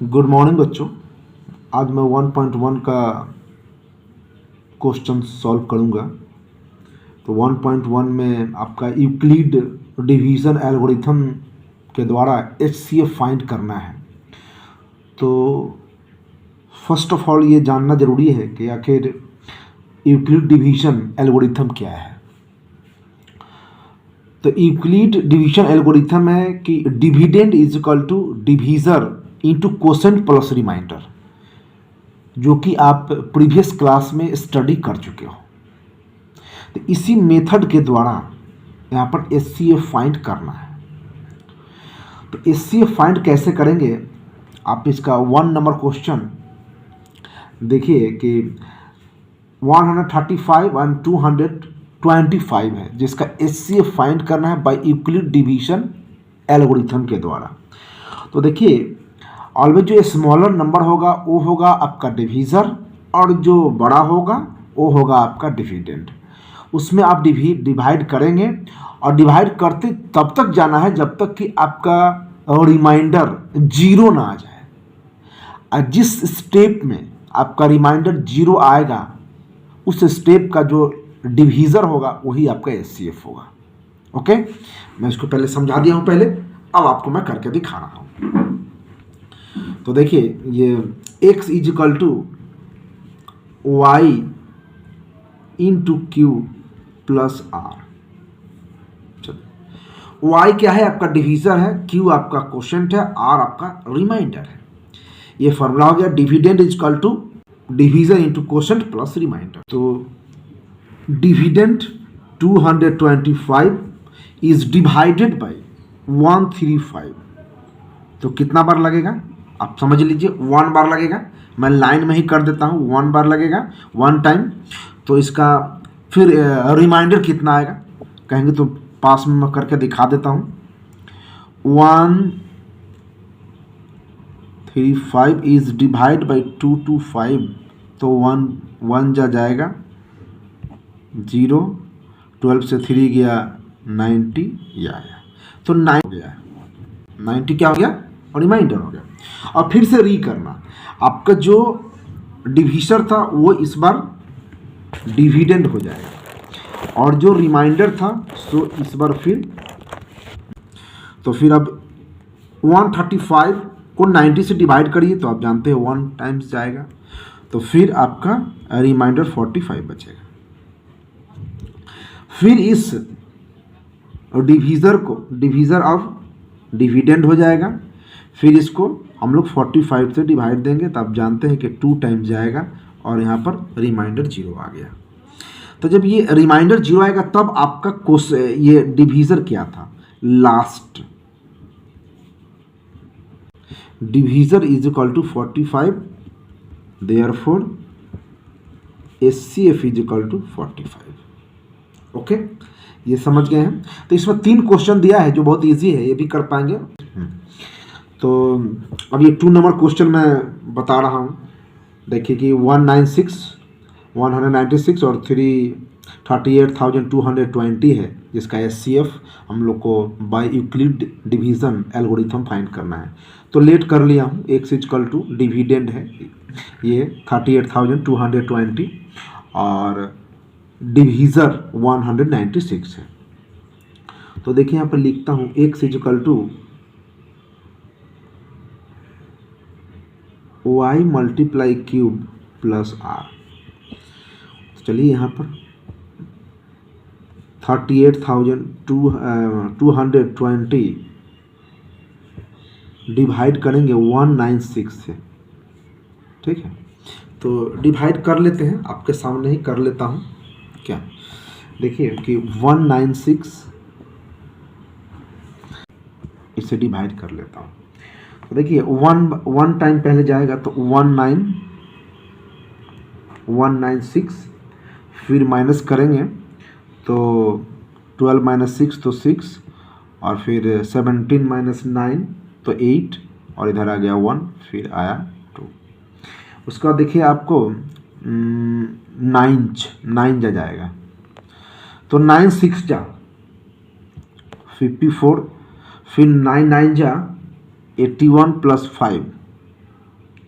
Good morning बच्चों। आज मैं 1.1 का क्वेश्चन सॉल्व करूंगा। तो 1.1 में आपका यूक्लिड डिवीज़न एल्गोरिथम के द्वारा HCF फाइंड करना है। तो फर्स्ट ऑफ ऑल ये जानना ज़रूरी है कि आखिर यूक्लिड डिवीज़न एल्गोरिथम क्या है। तो यूक्लिड डिवीज़न एल्गोरिथम है कि dividend is equal to divisor into quotient plus remainder, जो कि आप प्रीवियस क्लास में स्टडी कर चुके हो। तो इसी मेथड के द्वारा यहाँ पर HCF फाइंड करना है। तो HCF फाइंड कैसे करेंगे, आप इसका 1 नंबर क्वेश्चन देखिए कि 135 और 225 है, जिसका HCF फाइंड करना है बाय यूक्लिड डिवीज़न एल्गोरिथम के द्वारा। तो देखिए ऑलवेज जो स्मॉलर नंबर होगा वो होगा आपका डिवीज़र, और जो बड़ा होगा वो होगा आपका डिविडेंड। उसमें आप डिवाइड करेंगे, और डिवाइड करते तब तक जाना है जब तक कि आपका रिमाइंडर जीरो ना आ जाए। और जिस स्टेप में आपका रिमाइंडर जीरो आएगा उस स्टेप का जो डिवीज़र होगा वही आपका HCF होगा। ओके, मैं इसको पहले समझा दिया हूँ पहले, अब आपको मैं करके दिखा रहा हूँ। तो देखिए ये x is equal to Y into Q plus R. चलो y क्या है, आपका डिवीज़र है, q आपका क्वोशेंट है, r आपका रिमाइंडर है। ये फॉर्मूला हो गया dividend is equal to divisor into quotient plus remainder. तो डिविडेंड 225 इज डिवाइडेड बाई 135, तो कितना बार लगेगा आप समझ लीजिए, 1 बार लगेगा। मैं लाइन में ही कर देता हूँ, 1 बार लगेगा 1 टाइम। तो इसका फिर रिमाइंडर कितना आएगा कहेंगे तो पास में मैं करके दिखा देता हूँ। 135 इज डिवाइड बाई 225, तो 1 जाएगा 0, 12 से 3 गया 90, ये आया। तो 9 हो गया, 90 क्या हो गया, और रिमाइंडर हो गया। और फिर से री करना, आपका जो डिवीज़र था वो इस बार डिविडेंड हो जाएगा, और जो रिमाइंडर था सो इस बार फिर अब 135 को 90 से डिवाइड करिए तो आप जानते हैं 1 टाइम्स जाएगा, तो फिर आपका रिमाइंडर 45 बचेगा। फिर इस डिवीज़र ऑफ डिविडेंड हो जाएगा, फिर इसको हम लोग 45 से डिवाइड देंगे तो आप जानते हैं कि 2 टाइम्स जाएगा, और यहाँ पर रिमाइंडर 0 आ गया। तो जब ये रिमाइंडर 0 आएगा तब आपका ये डिवीज़र क्या था, last divisor is equal to 45, therefore HCF is equal to 45। Okay, ये समझ गए हैं। तो इसमें 3 क्वेश्चन दिया है जो बहुत इजी है, ये भी कर पाएंगे। तो अब ये 2 नंबर क्वेश्चन मैं बता रहा हूँ। देखिए कि 196 और 338,220 है, जिसका HCF हम लोग को by Euclid division algorithm find करना है। तो लेट कर लिया हूँ, x इक्वल टू डिविडेंड है ये 38,220 और डिवीज़र 196 है। तो देखिए यहाँ पर लिखता हूँ x equal to y multiply cube plus r। चलिए यहाँ पर 38,220 डिवाइड करेंगे 196 से, ठीक है। तो डिवाइड कर लेते हैं, आपके सामने ही कर लेता हूँ। क्या देखिए कि 196 इसे डिवाइड कर लेता हूँ। तो देखिए 1 टाइम पहले जाएगा तो 196, फिर माइनस करेंगे तो 12 माइनस 6 तो 6, और फिर 17 माइनस 9 तो 8, और इधर आ गया 1, फिर आया 2। उसका देखिए आपको 9 जाएगा, तो 9 6 जा 54, फिर 9 9 जा 81 + 5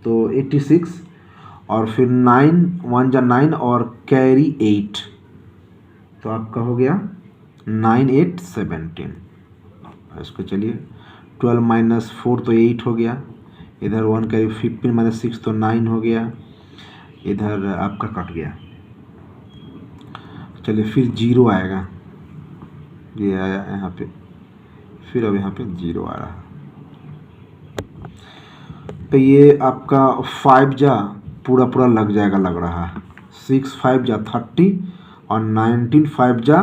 तो 86 और फिर 9 1 जा 9 और कैरी 8, तो आपका हो गया 9 8 17। इसको चलिए 12 माइनस 4 तो 8 हो गया, इधर 1 कैरी 15 माइनस 6 तो 9 हो गया, इधर आपका कट गया। चलिए फिर 0 आएगा, ये आया यहाँ पे, फिर अब यहाँ पे 0 आ रहा। तो ये आपका 5 जा पूरा पूरा लग जाएगा लग रहा है, 6 5 जा 30 और 19 5 जा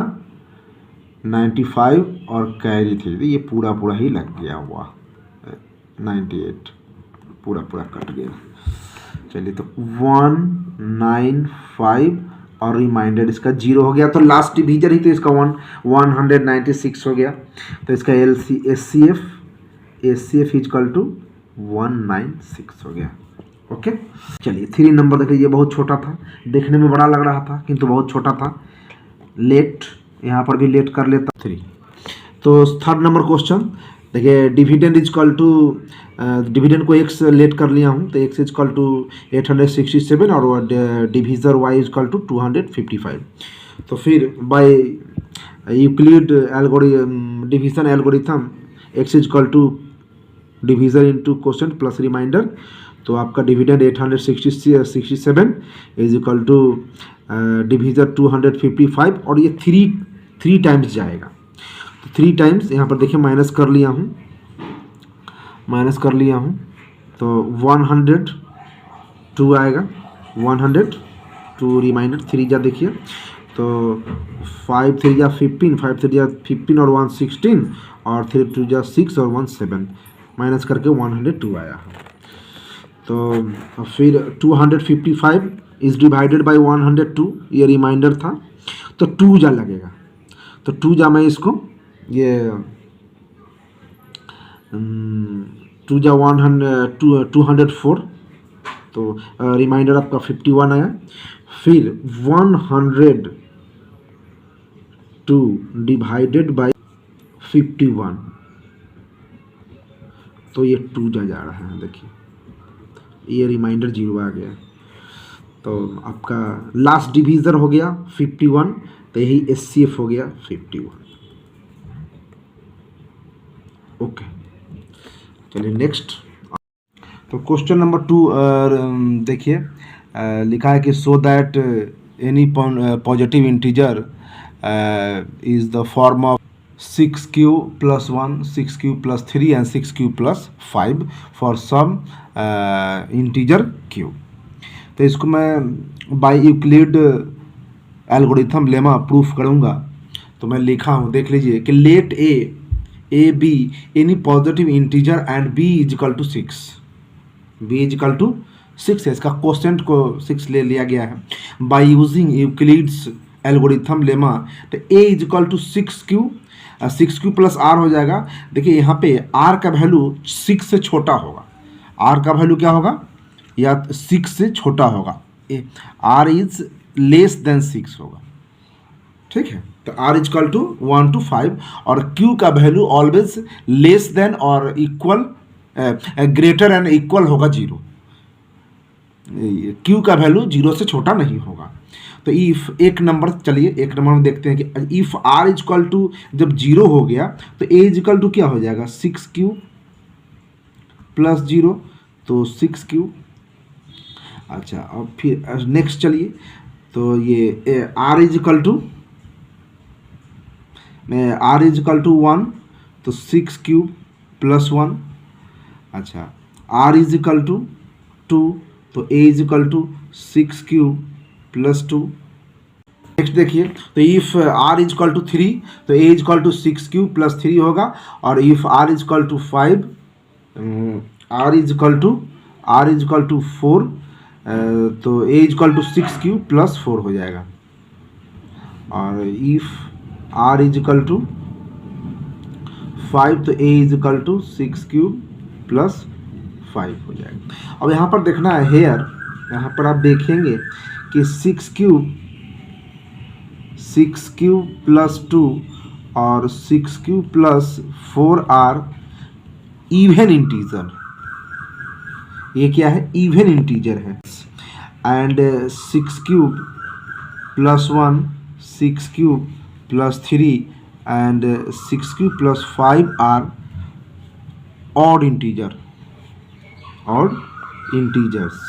95 और कैरी 3, ये पूरा पूरा ही लग गया हुआ 98, पूरा पूरा कट गया। चलिए तो 195 और रिमाइंडर इसका 0 हो गया, तो लास्ट डिवीजन ही तो इसका 196 हो गया, तो इसका H C F is equal to 196 हो गया। ओके, चलिए 3 नंबर देखिए, ये बहुत छोटा था, देखने में बड़ा लग रहा था किंतु बहुत छोटा था। लेट, यहाँ पर भी लेट कर लेता 3। तो 3rd नंबर क्वेश्चन देखिए, डिविडेंड इजकल टू, डिविडेंड को x लेट कर लिया हूँ, तो x इजकल टू 867 और डिविजर y इजकल टू 255। तो फिर by Euclid division algorithm x is equal to division into quotient plus remainder, तो आपका dividend 867 is equal to division 255 और ये 3 टाइम्स जाएगा। तो 3 टाइम्स यहाँ पर देखिए माइनस कर लिया हूँ, तो 102 आएगा, 102 रिमाइंडर 3 जा देखिए, तो 5 3 जा 15, 5 3 जा 15 और 1 16 और 3 2 जा 6 और 1 7, माइनस करके 102 आया। तो फिर 255 इज डिवाइडेड बाय 102, ये रिमाइंडर था, तो 2 जा लगेगा, तो 2 जा मैं इसको ये 2 जा 204, तो रिमाइंडर आपका 51 आया। फिर 102 डिवाइडेड बाय 51, तो ये 2 जा रहा है, देखिए ये रिमाइंडर 0 आ गया, तो आपका लास्ट डिवीजर हो गया 51, तो यही एचसीएफ हो गया 51। ओके, चलिए नेक्स्ट। तो क्वेश्चन नंबर 2 देखिए, लिखा है कि so that any positive integer is the form of 6q + 1, 6q + 3 and 6q + 5 for some integer q। तो इसको मैं by Euclid algorithm lemma proof करूँगा। तो मैं लिखा हूँ, देख लीजिए कि let A be any positive integer and b is equal to 6, b is equal to 6 है, इसका क्वोशंट को 6 ले लिया गया है by using Euclid's algorithm lemma. तो a is equal to 6q + r हो जाएगा। देखिए यहाँ पे r का वैल्यू 6 से छोटा होगा, r का वैल्यू क्या होगा, या 6 से छोटा होगा, r इज लेस देन 6 होगा, ठीक है। तो r is equal to 1 to 5 और q का वैल्यू ऑलवेज लेस देन और इक्वल, ग्रेटर एंड इक्वल होगा 0, q का वैल्यू 0 से छोटा नहीं होगा। तो इफ एक नंबर, चलिए एक नंबर में देखते हैं कि if r is equal to जब 0 हो गया तो a इज इक्वल टू क्या हो जाएगा, 6q + 0, तो 6q। अच्छा, अब फिर नेक्स्ट चलिए, तो ये r इज इक्वल टू 1, तो 6q + 1। अच्छा, r इज इक्वल टू 2, तो a is equal to 6q + 2। Next देखिए, तो if r is equal to 3, तो a is equal to 6q + 3 होगा, और if r is equal to 5, r is equal to 4, तो a is equal to 6q + 4 हो जाएगा, और if r is equal to 5, तो a is equal to 6q + 5 हो जाएगा। अब यहाँ पर देखना है हेयर, यहाँ पर आप देखेंगे कि 6q + 2 और 6q + 4 आर इवन इंटीजर, ये क्या है, इवन इंटीजर है। And 6³ + 1, 6³ + 3 and 6³ + 5 are odd integers.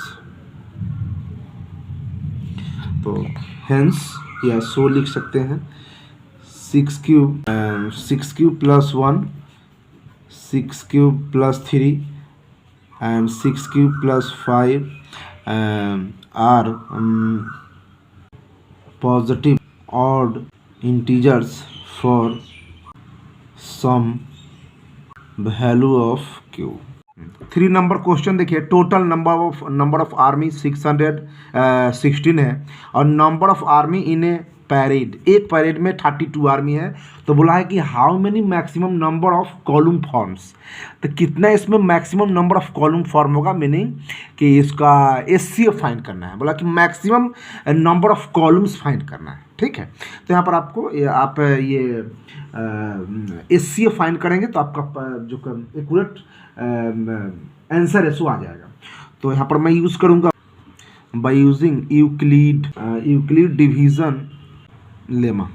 तो हेंस या सो लिख सकते हैं 6³ + 1, 6³ + 3 and 6³ + 5 are positive odd integers for some value of q। 3 number question देखिए, टोटल नंबर ऑफ आर्मी 616 है और number of army in A parade, एक पैरेड में 32 आर्मी है। तो बोला है कि how many maximum number of column forms, तो कितना इसमें maximum number of column form होगा, मीनिंग कि इसका एचसीएफ फाइंड करना है। बोला कि maximum number of columns find करना है, ठीक है। तो यहाँ पर आपको आप ये एचसीएफ फाइंड करेंगे तो आपका जो एक्यूरेट आंसर है सो आ जाएगा। तो यहाँ पर मैं यूज़ करूँगा by using Euclid division lemma,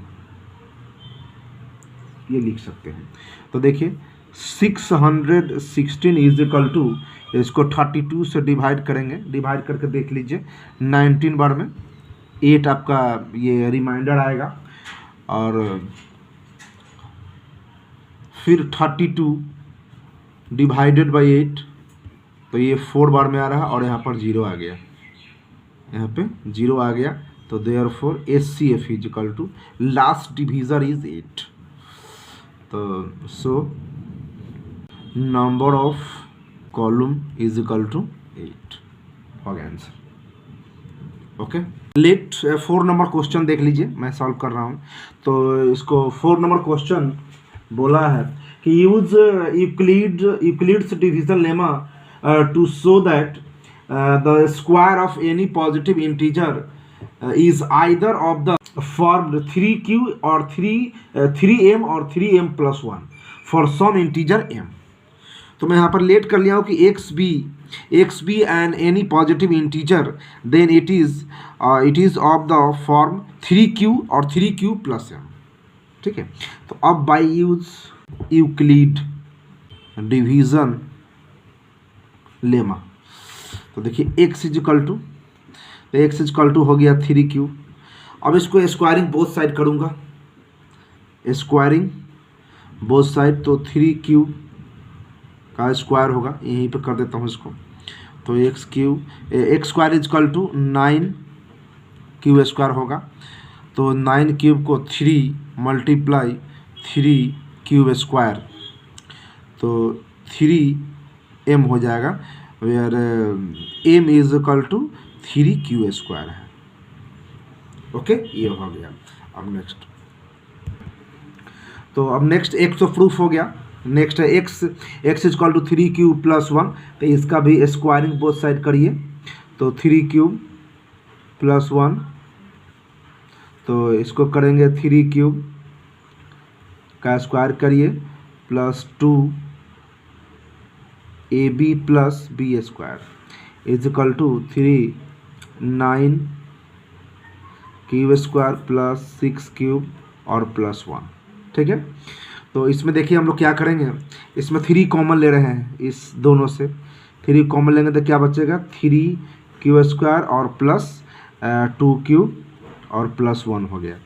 ये लिख सकते हैं। तो देखिए 616 इज इक्वल टू, इसको 32 से डिवाइड करेंगे, डिवाइड करके देख लीजिए 19 बार में 8 आपका ये रिमाइंडर आएगा और फिर 32 डिवाइडेड बाय 8, तो ये 4 बार में आ रहा है और यहाँ पर 0 आ गया, यहाँ पे 0 आ गया। तो therefore HCF is equal to last divisor is 8। तो so number of column is equal to 8 हो गया answer. Okay, let 4 number question देख लीजिए, मैं सॉल्व कर रहा हूँ। तो इसको 4 नंबर क्वेश्चन बोला है कि use Euclid's division lemma to show that the square of any positive integer is either of the formed 3q or 3m or 3m + 1 for some integer m। तो मैं यहाँ पर लेट कर लिया हूँ कि x b and any positive integer then it is of the form 3q or 3q + m, ठीक है। तो अब by use Euclid division lemma, तो देखिए x इक्वल टू हो गया 3q। अब इसको स्क्वायरिंग बोथ साइड करूँगा, स्क्वायरिंग बोथ साइड, तो 3q का स्क्वायर होगा, यहीं पे कर देता हूँ इसको। तो x square equal to 9q² होगा। तो 9 को 3 × 3q², तो 3m हो जाएगा, where m is equal to 3q² है। ओके, ये हो गया। अब नेक्स्ट, तो अब नेक्स्ट एक तो प्रूफ हो गया। नेक्स्ट है x इक्वल टू 3q + 1, तो इसका भी स्क्वायरिंग बोथ साइड करिए। तो 3q + 1, तो इसको करेंगे 3q का स्क्वायर करिए +2 ab + b² is equal to 9q² + 6q और +1, ठीक है। तो इसमें देखिए हम लोग क्या करेंगे, इसमें 3 कॉमन ले रहे हैं, इस दोनों से 3 कॉमन लेंगे तो क्या बचेगा, 3q² और +2q और +1 हो गया।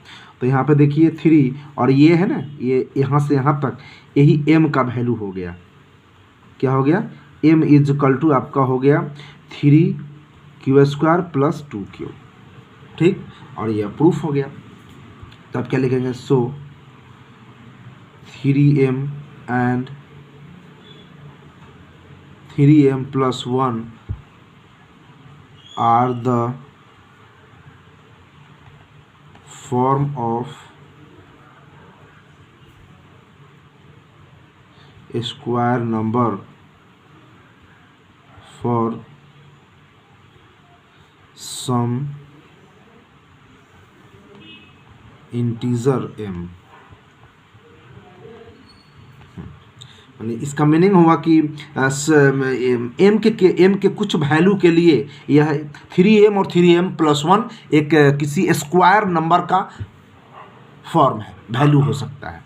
तो यहाँ पे देखिए 3 और ये है ना, ये यहाँ से यहाँ तक यही m का वैल्यू हो गया। क्या हो गया, m इज इक्वल टू आपका हो गया 3q² + 2q, ठीक। और ये प्रूफ हो गया। तो आप क्या लिखेंगे, सो 3m and 3m + 1 are the form of a square number for some integer m। यानी इसका मीनिंग हुआ कि एम के कुछ वैल्यू के लिए यह 3m और 3m+1 एक किसी स्क्वायर नंबर का फॉर्म है, वैल्यू हो सकता है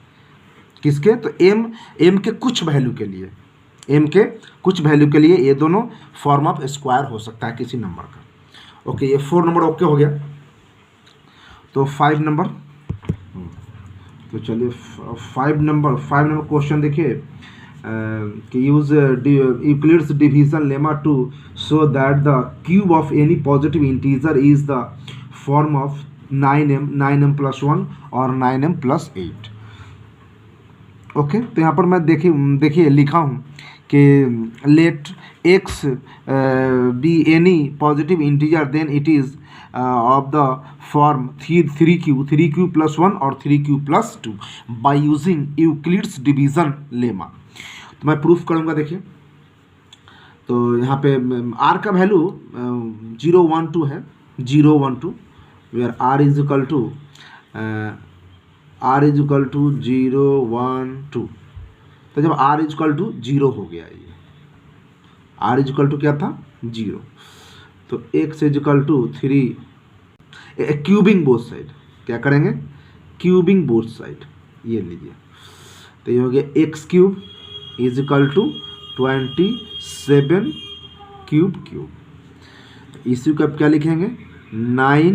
किसके, तो एम के कुछ वैल्यू के लिए, एम के कुछ वैल्यू के लिए ये दोनों फॉर्म ऑफ स्क्वायर हो सकता है किसी नंबर का। ओके, ये 4 नंबर ओके हो गया। तो 5 नंबर, तो चलिए 5 नंबर क्वेश्चन देखिए कि use Euclid's division lemma to show that the cube of any positive integer is the form of 9m+1 और 9m+8। ओके, तो यहाँ पर मैं देखिए लिखा हूँ कि let x be any positive integer then it is of the form 3q+1 और 3q+2 by using Euclid's division lemma. तो मैं प्रूफ करूँगा, देखिए तो यहाँ पे r का वैल्यू 0 1 2 है, 0 1 2 where r is equal to 0 1 2। तो जब r इज इक्वल टू 0 हो गया, ये r इज इक्वल टू क्या था 0, तो x is equal to 3, cubing both side, क्या करेंगे क्यूबिंग बोथ साइड, ये लीजिए, तो ये हो गया x³ is equal to 27 cube. इसी को आप क्या लिखेंगे 9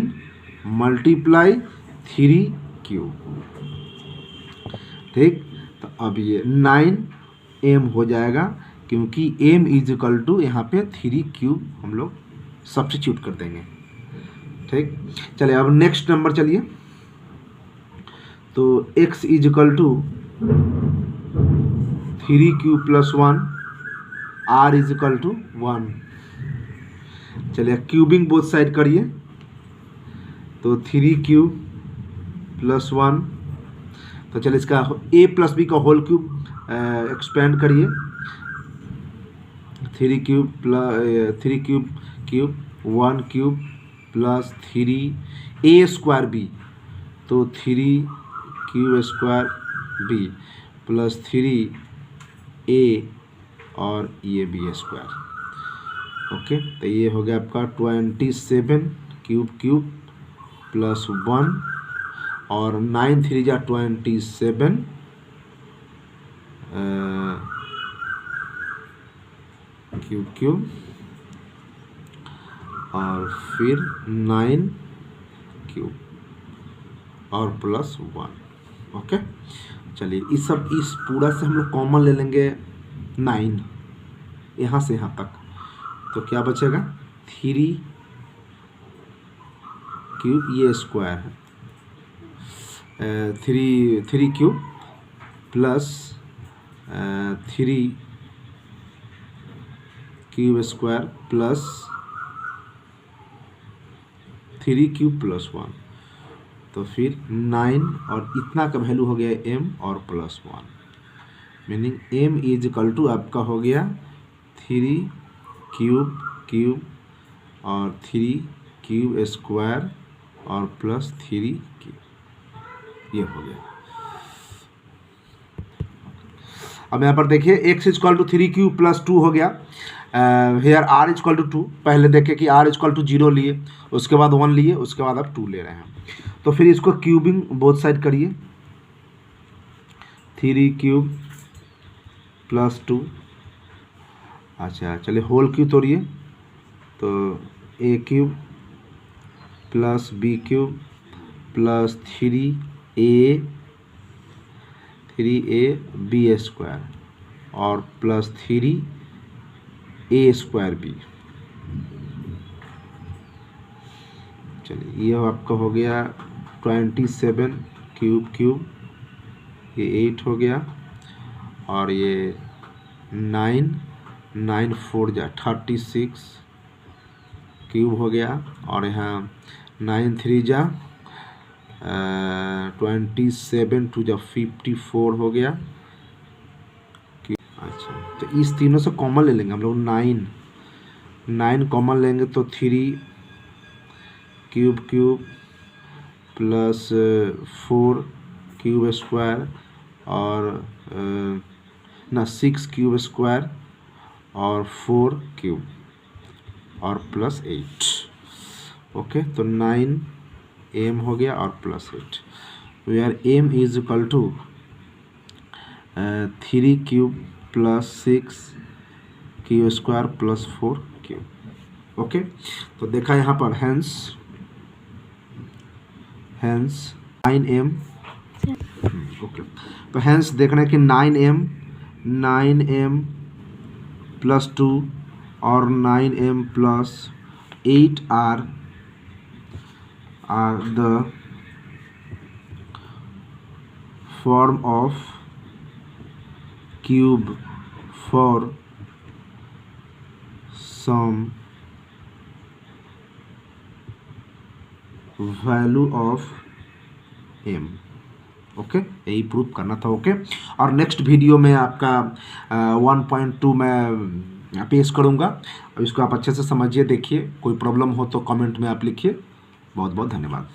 × 3 क्यूब, ठीक। तो अब ये 9m हो जाएगा क्योंकि m इज इक्वल टू यहाँ पे 3 क्यूब हम लोग सब्स्टिट्यूट कर देंगे, ठीक। चलिए अब नेक्स्ट नंबर चलिए, तो x is equal to 3q+1, r is equal to 1। चलिए क्यूबिंग बोथ साइड करिए, तो 3q+1, तो चलिए इसका a+b का होल क्यूब एक्सपेंड करिए, 3 क्यूब 1 क्यूब प्लस 3a²b, तो 3q² प्लस 3a और ये b²। ओके, तो ये हो गया आपका 27 क्यूब प्लस 1 और 9 3 जा 27 क्यूब और फिर 9 क्यूब और प्लस 1। ओके, चलिए इस पूरा से हम लोग कॉमन ले लेंगे 9, यहाँ से यहाँ तक, तो क्या बचेगा 3 क्यूब, ये स्क्वायर है 3 cube plus 3 cube square plus 3 cube plus 1, तो फिर 9 और इतना का वैल्यू हो गया m और plus 1, meaning m is equal to आपका हो गया 3 क्यूब और 3 क्यूब स्क्वायर और प्लस 3 क्यूब, ये हो गया। अब यहाँ पर देखिए x is equal to 3q plus 2 हो गया, here r is equal to 2, पहले देखे कि r इज इक्वल टू 0 लिए, उसके बाद 1 लिए, उसके बाद अब 2 ले रहे हैं, तो फिर इसको क्यूबिंग बोथ साइड करिए, 3 क्यूब प्लस 2, अच्छा चलिए होल क्यूब तोड़िए, तो a³ plus b³ plus 3a b² और प्लस 3a²b। चलिए ये आपका हो गया 27 क्यूब, ये 8 हो गया और ये 9 4 जा 36 क्यूब हो गया और यहाँ 9 3 जा 27 2 जा 54 हो गया। अच्छा, तो इस तीनों से कॉमन ले लेंगे हम लोग, 9 कॉमन लेंगे तो 3 क्यूब प्लस 4 क्यूब स्क्वायर और ना 6 क्यूब स्क्वायर और 4 क्यूब और प्लस 8। ओके, तो 9m हो गया और plus 8, where m is equal to 3 cube plus 6 Q square plus 4 cube. Okay, तो देखा यहाँ पर हैंस 9m। ओके, तो हैंस देखना है कि 9m प्लस 2 और 9m plus 8 are the form of cube for some value of m। Okay, यही प्रूफ करना था। ओके, और नेक्स्ट वीडियो में आपका 1.2 मैं पेश करूँगा। अब इसको आप अच्छे से समझिए, देखिए, कोई प्रॉब्लम हो तो कमेंट में आप लिखिए। बहुत बहुत धन्यवाद।